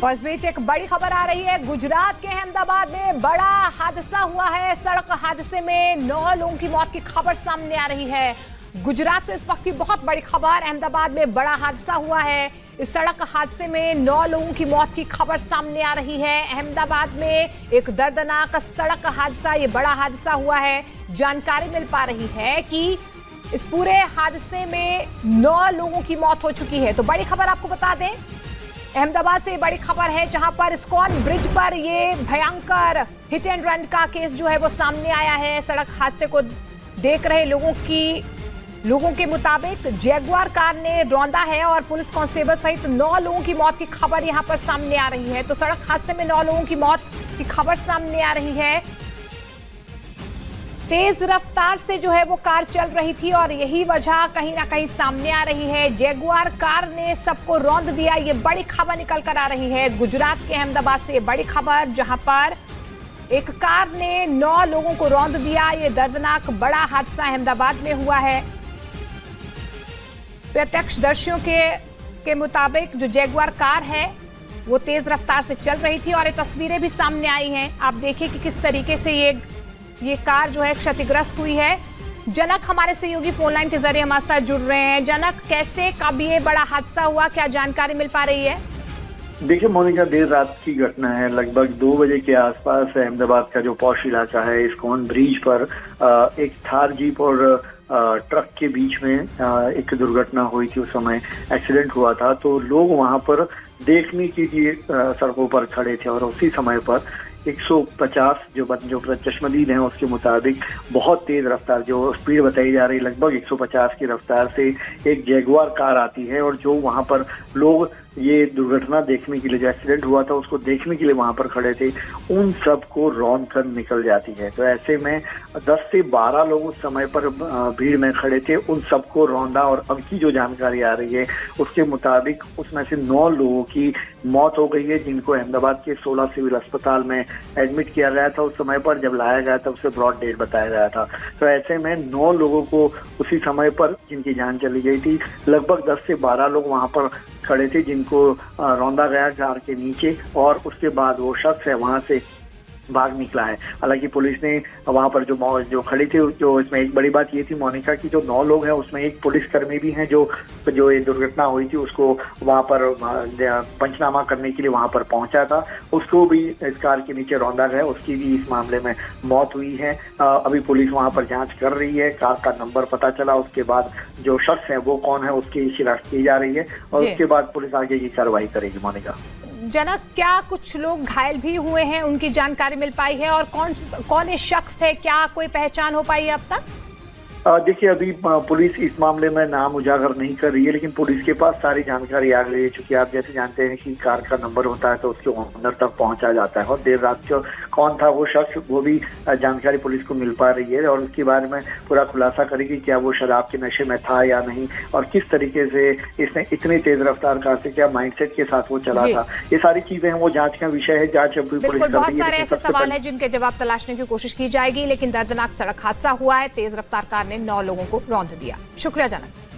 और इस बीच एक बड़ी खबर आ रही है। गुजरात के अहमदाबाद में बड़ा हादसा हुआ है। सड़क हादसे में 9 लोगों की मौत की खबर सामने आ रही है। गुजरात से इस वक्त की बहुत बड़ी खबर। अहमदाबाद में बड़ा हादसा हुआ है। इस सड़क हादसे में 9 लोगों की मौत की खबर सामने आ रही है। अहमदाबाद में एक दर्दनाक सड़क हादसा, ये बड़ा हादसा हुआ है। जानकारी मिल पा रही है कि इस पूरे हादसे में 9 लोगों की मौत हो चुकी है। तो बड़ी खबर आपको बता दें, अहमदाबाद से बड़ी खबर है जहां पर इस्कॉन ब्रिज पर ये भयंकर हिट एंड रन का केस जो है वो सामने आया है। सड़क हादसे को देख रहे लोगों के मुताबिक जैगुआर कार ने रौंदा है और पुलिस कांस्टेबल सहित 9 लोगों की मौत की खबर यहां पर सामने आ रही है। तो सड़क हादसे में 9 लोगों की मौत की खबर सामने आ रही है। तेज रफ्तार से जो है वो कार चल रही थी और यही वजह कहीं ना कहीं सामने आ रही है। जैगुआर कार ने सबको रौंद दिया, ये बड़ी खबर निकल कर आ रही है। गुजरात के अहमदाबाद से ये बड़ी खबर, जहां पर एक कार ने 9 लोगों को रौंद दिया। ये दर्दनाक बड़ा हादसा अहमदाबाद में हुआ है। प्रत्यक्षदर्शियों के मुताबिक जो जैगुआर कार है वो तेज रफ्तार से चल रही थी और ये तस्वीरें भी सामने आई हैं। आप देखिए कि किस तरीके से ये कार जो है क्षतिग्रस्त हुई है। जनक हमारे सहयोगी फोन लाइन के जरिए हमारे साथ जुड़ रहे हैं। जनक, कैसे कब ये बड़ा हादसा हुआ, क्या जानकारी मिल पा रही है? देखिए मोनिका, देर रात की घटना है। लगभग 2 बजे के आसपास अहमदाबाद का जो पॉश इलाका है, इस्कॉन ब्रिज पर एक थार जीप और ट्रक के बीच में एक दुर्घटना हुई थी। उस समय एक्सीडेंट हुआ था, तो लोग वहां पर देखने के लिए सड़कों पर खड़े थे और उसी समय पर 150 जो चश्मदीद हैं उसके मुताबिक बहुत तेज रफ्तार, जो स्पीड बताई जा रही है लगभग 150 की रफ्तार से एक जैगुआर कार आती है और जो वहां पर लोग ये दुर्घटना देखने के लिए, जो एक्सीडेंट हुआ था उसको देखने के लिए वहां पर खड़े थे, उन सबको रौंद कर निकल जाती है। तो ऐसे में 10 से 12 लोग उस समय पर भीड़ में खड़े थे, उन सबको रौंदा और अब की जो जानकारी आ रही है उसके मुताबिक उसमें से 9 लोगों की मौत हो गई है, जिनको अहमदाबाद के 16 सिविल अस्पताल में एडमिट किया गया था। उस समय पर जब लाया गया था उसे ब्रॉड डेथ बताया गया था। तो ऐसे में 9 लोगों को उसी समय पर जिनकी जान चली गई थी, लगभग 10 से 12 लोग वहां पर खड़े थे जिनको रौंदा गया कार के नीचे और उसके बाद वो शख्स है वहां से भाग निकला है। हालांकि पुलिस ने वहां पर जो खड़ी थी, जो इसमें एक बड़ी बात ये थी मोनिका की, जो 9 लोग हैं उसमें एक पुलिसकर्मी भी हैं जो ये दुर्घटना हुई थी उसको वहां पर पंचनामा करने के लिए वहां पर पहुंचा था। उसको भी इस कार के नीचे रौंदा गया, उसकी भी इस मामले में मौत हुई है। अभी पुलिस वहां पर जांच कर रही है। कार का नंबर पता चला, उसके बाद जो शख्स है वो कौन है उसकी शिनाख्त की जा रही है और उसके बाद पुलिस आगे की कार्रवाई करेगी। मोनिका, जनक, क्या कुछ लोग घायल भी हुए हैं, उनकी जानकारी मिल पाई है? और कौन ये शख्स है, क्या कोई पहचान हो पाई है अब तक? देखिए, अभी पुलिस इस मामले में नाम उजागर नहीं कर रही है, लेकिन पुलिस के पास सारी जानकारी आ गई है। चूंकि आप जैसे जानते हैं कि कार का नंबर होता है तो उसके ओनर तक पहुंचा जाता है और देर रात को कौन था वो शख्स, वो भी जानकारी पुलिस को मिल पा रही है और उसके बारे में पूरा खुलासा करेगी। क्या वो शराब के नशे में था या नहीं और किस तरीके से इसने इतनी तेज रफ्तार कार से, क्या माइंडसेट के साथ वो चला था, ये सारी चीजें हैं, वो जांच का विषय है। जांच अभी पुलिस कर रही है। बहुत सारे ऐसे सवाल है जिनके जवाब तलाशने की कोशिश की जाएगी, लेकिन दर्दनाक सड़क हादसा हुआ है। तेज रफ्तार कार ने 9 लोगों को रौंद दिया। शुक्रिया जनक।